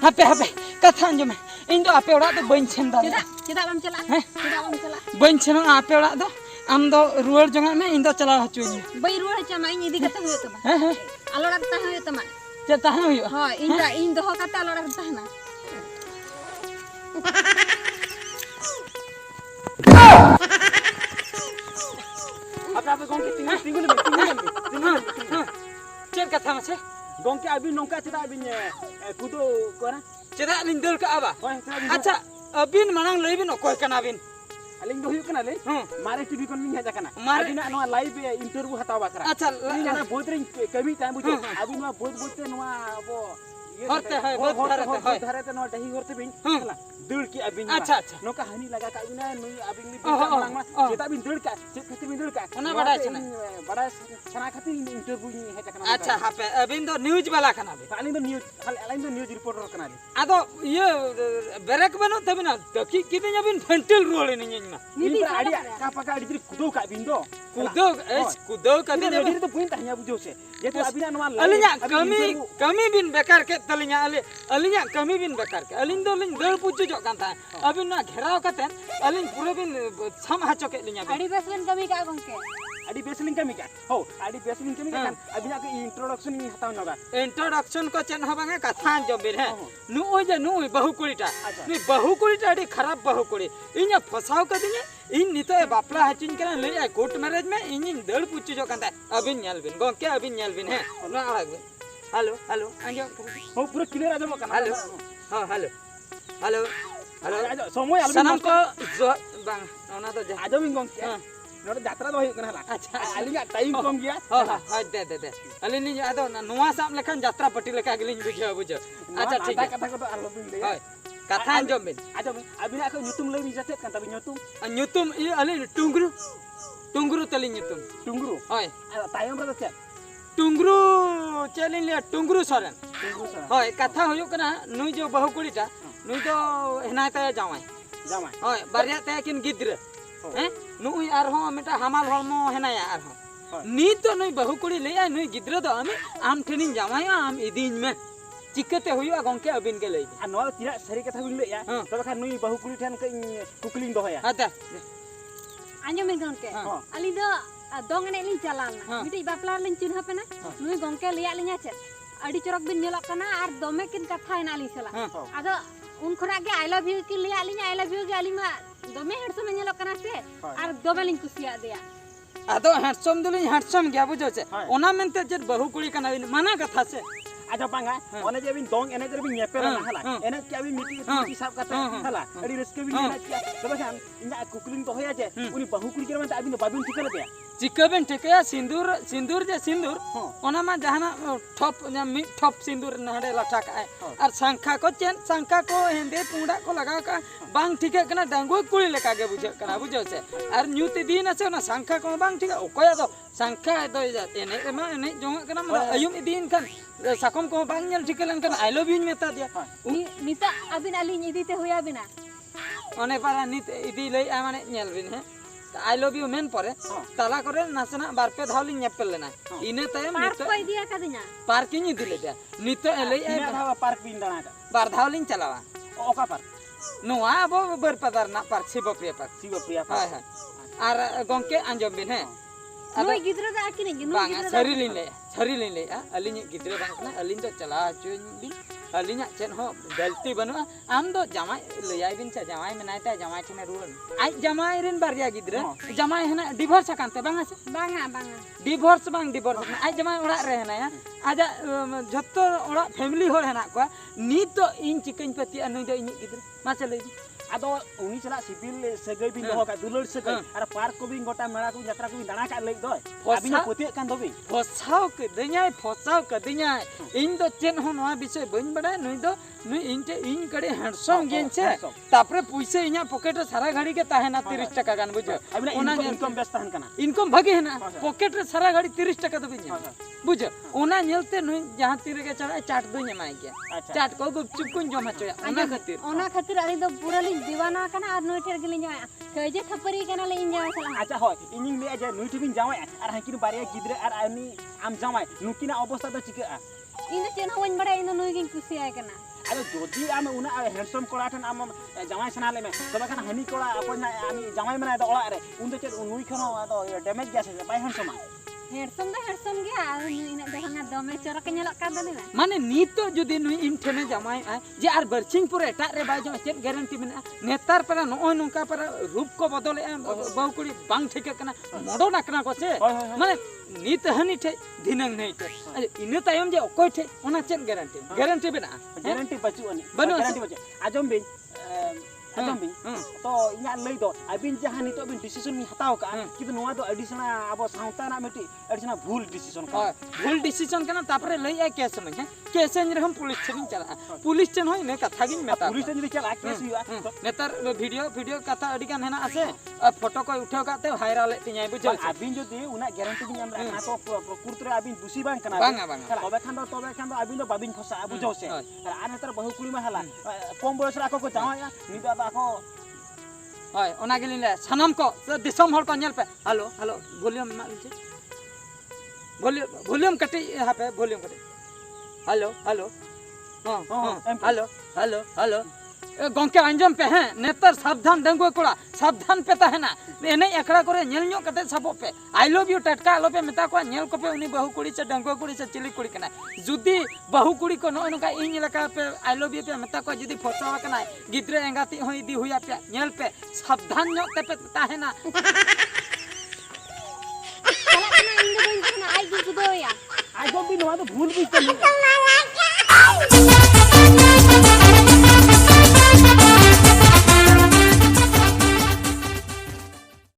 hape kata anjom इन दो आपे ओड़ा दो बन छेन दा चेदा बम चला चेदा बम चला बन छेन आपे ओड़ा दो आम दो रुआर जंगा में इन दो चला हचुኝ बई रुआर चमा इन इदी कते हुए तमा आलोड़ा ता हुए तमा चे ताहे हुई हां इन दो कते आलोड़ा ताहना apa gongke tinggal चे कथा में से gongke abin nongka cita abin kudo kora ceda lindel ka aba acha abin manang leibin okoy kana abin aling do huyuk kana le mare tv kon min haja kana abina no live interview hataw bakra acha kana bodring kami tan bujo abin no bod te no abo horte hay bod dharate no dahi horte bin hala dul ki abin acha no ka hani laga ka abina no abin ni manang ma cita abin dul ka cita bin dul ka ona bada sana khati interview ni haja kana acha hape abin do news bala kana abin aling do news reporter kana ado ye berek bano tabina daki kidenya bin fentil role ni nyina ini adi ka paka adi kudo ka bin do kudo ka bin adi to point hanya bujo se ye to abina no alinya kami bin bekar ke talinya alinya kami bin bekar ke alin do lin dal puju jo kan ta abin na घेराव katen alin pure bin sam hacho ke linya adi beslen kami ka gongke adi beslin kami ka ho adi beslin kami kan abina ke introduction ni hataw noga introduction ko chen hobange katha jobir he nu oi je nu bahu kurita ni bahu kurita adi kharap bahu kuri inya फसाव ka dinya इन नितो बापला हचिन करा ले court marriage में इन दड़ पुच्ची जो कंदा अबिन nail बिन गोंके अबिन nail बिन है ना अलग hello hello अंजो हो पूरा क्लियर आजम kana हेलो हां हेलो हेलो हेलो समय आलबि सनम को बांग ओना तो आजम गोंके नोड यात्रा दो होय kana अच्छा आलिया टाइम कम गया हां दे अलिन नि आदो नोवा साम लेखन यात्रा पट्टी लेका गेलिन बुझो अच्छा ठीक है कथा को आलबि ले हाय kata anjom bin abina ko nyutum lay mi jate kan tabi nyutum i ali tungguru tali nyutum tungguru hoy tayom ra ce tungguru chelin le tungguru soren hoy katha hoyo kana nui jo bahu kurita nui do hena ta jamai hoy barya ta kin gidra nui arho meta hamal holmo hena ya arho ni to nui bahu kuri le nui gidra do am thenin jamai am idin me चिकते हुआ गंके अबिन के लई आ नवा तिरा सरी कथा बिन लेया तबे खा नुई बहु कुली ठन के कुकलिंग दोहया हाता आंजो में गंके अली दो दोंग ने लिन चलालना मिटी बापला लिन चिन्ह पेना नुई गंके लिया लिnya चे अडी चरक बिन नेलक कना आर दोमे किन कथा इन आली सला आदो उन खरा के आई लव यू के लिया लिnya आई लव यू के आली मा दोमे हेडसम नेलक कना से आर दोमे लिन कुसिया दिया आदो हेडसम दुलिन हेडसम गया बुझो से ओना मेनते जे बहु कुली कना माना कथा से aja panga one je bin dong ene je bin nyepel na hala ene ki abi miti sab kata hala adi reske bin ene ki tebe kan inya kukuling to hoya je uni bahu kuri kira man abi no babin tikale be चिकबेन ठेकया सिंदूर जे सिंदूर ओना मा जहाना ठप मी ठप सिंदूर नहडे लठा का और शंखा को chain शंखा को हेंदे पुंडा को लगा का बांग ठीके कना डांगो कुली लेका गे बुझे कना बुझो से और न्यूति दिन से ना शंखा को बांग ठीके ओकोया दो शंखा दो एने मा एने जोंग कना म अयुम दिन kan sakom ko bang nyel ठिकेलन kan I love you meta dia nita abin ali idite hoya bina one para nit idi lei amane nyel bin he I love you men pore tala kore nasana barpe dhawli nyepel lena ine tayam park ko idiya kadinya parking idile dia nito elei ine dhawa park bin dana ka bar dhawlin chalawa oka park no abo ber padar na park sibopriya park hai hai ar gongke anjom bin he noi gidra da akine ginu bang sari lin le alinya gidra bang na alin do chala chuin bin alinya chen ho galti banu am do jamai leyai bin cha jamai menai ta jamai thine ruan ai jamai rin barya gidra jamai hena divorce kante bang ase banga divorce na ai jamai ora re hena ya aja jotto ora family hor hena ko ni to in chicken pati anu do ini gidra ma chale ado uni chala sibil segai bin doho ka dulur segai ara park ko bin gota mela ko jatra ko bin dana ka lei doy abina pote kan dobe फसाव के दिnya इन दो chain हो नवा विषय बन बड़ा नई दो नई इनटे इन कड़े हैंडसम गेन छे तापरे पैसे इना पॉकेट सारा घड़ी के ताहे ना 30 टका गान बुझो अबिना इनकम बेस ताहन kana इनकम भागे है ना पॉकेट रे सारा घड़ी 30 टका दो बिnya बुझो ओना नेलते नुई जहां तीरे के चला चाट दो एमाय गया अच्छा चाट को गुपचुप को जम हचोया ओना खातिर अली दो पूरा लिंग दीवाना कना आर नुई ठेर गेलिं जाय कजे खपरी कना ले इन जाय सला अच्छा होय इनिंग ले जे नुई ठिबिन जावाय आर हाकिन बारिया गिद्रे आर आनी आम जावाय नुकिना अवस्था दो चिका इन चेन होइन बडा इन नुई गिन कुसियाय कना अरे जोदी आम उना हैंडसम कोड़ा ठन आम जावाय सना ले में तबे खान हनी कोड़ा अपन आमी जावाय मना द ओला रे उन दो चेन नुई खनो आदो डैमेज गया से बाय हैंडसम हेडसम गया इन देखना दमे चरक नेलक का दनी ना माने नीतो जुदी नुई इन ठने जमाय जे आर बरचिंग पुरे एटा रे बाय जो चेक गारंटी मेना नेतार पर नोय नुका पर रूप को बदले बहुकुड़ी बांग ठेके कना मोडो नाकना को से माने नीत हनी ठे दिनंग नहीं ठे इन तायम जे ओकोय ठे ओना चेक गारंटी बेना गारंटी बचु अनि बनो गारंटी बचे आजम बिन तो इना लई दो अबिन जहां नितो बिन डिसीजन मी हताव का किंतु नोआ दो एडिशनल अब साउता ना मेटी एडिशनल भूल डिसीजन का भूल डिसीजन कना तापरे लई आ केस में केस इन रहम पुलिस छन चला पुलिस छन होय ने कथा गिन मेता पुलिस जदी चला केस हुआ नेतार वीडियो कथा अडी गान हेना आसे फोटो को उठाव काते वायरल तियाय बुझल अबिन जदी उना गारंटी बिन हम ना तो प्रकृति रे अबिन दुसी बांग कना तबे खान दो अबिन दो बाबिन फसा बुझो से आ नेतार बहु कुड़ी में हला कम बयस रा को जावा निदा को हाय ओना गेलिन ले सनम को दिसम हर को नेल पे हेलो वॉल्यूम मा लीजिए वॉल्यूम कटे यहां पे वॉल्यूम कटे हेलो हेलो गंके अंजम पे हैं नेतर सावधान डंगुआ कोड़ा सावधान पे तहना एने एकड़ा करे नेल न्यो कते सबो पे आई लव यू टटका आलो पे मेता को नेल को पे उनी बहु कुड़ी से डंगुआ कुड़ी से चिली कुड़ी कना जुदी बहु कुड़ी को नो नका इन लका पे आई लव यू पे मेता को जुदी फसावा कना गिद्रे एंगाती होई दी हुया पे नेल पे सावधान न्यो ते पे तहना चला कना इन दो इन आई गुदोया आजो भी नवा तो भूल भी चली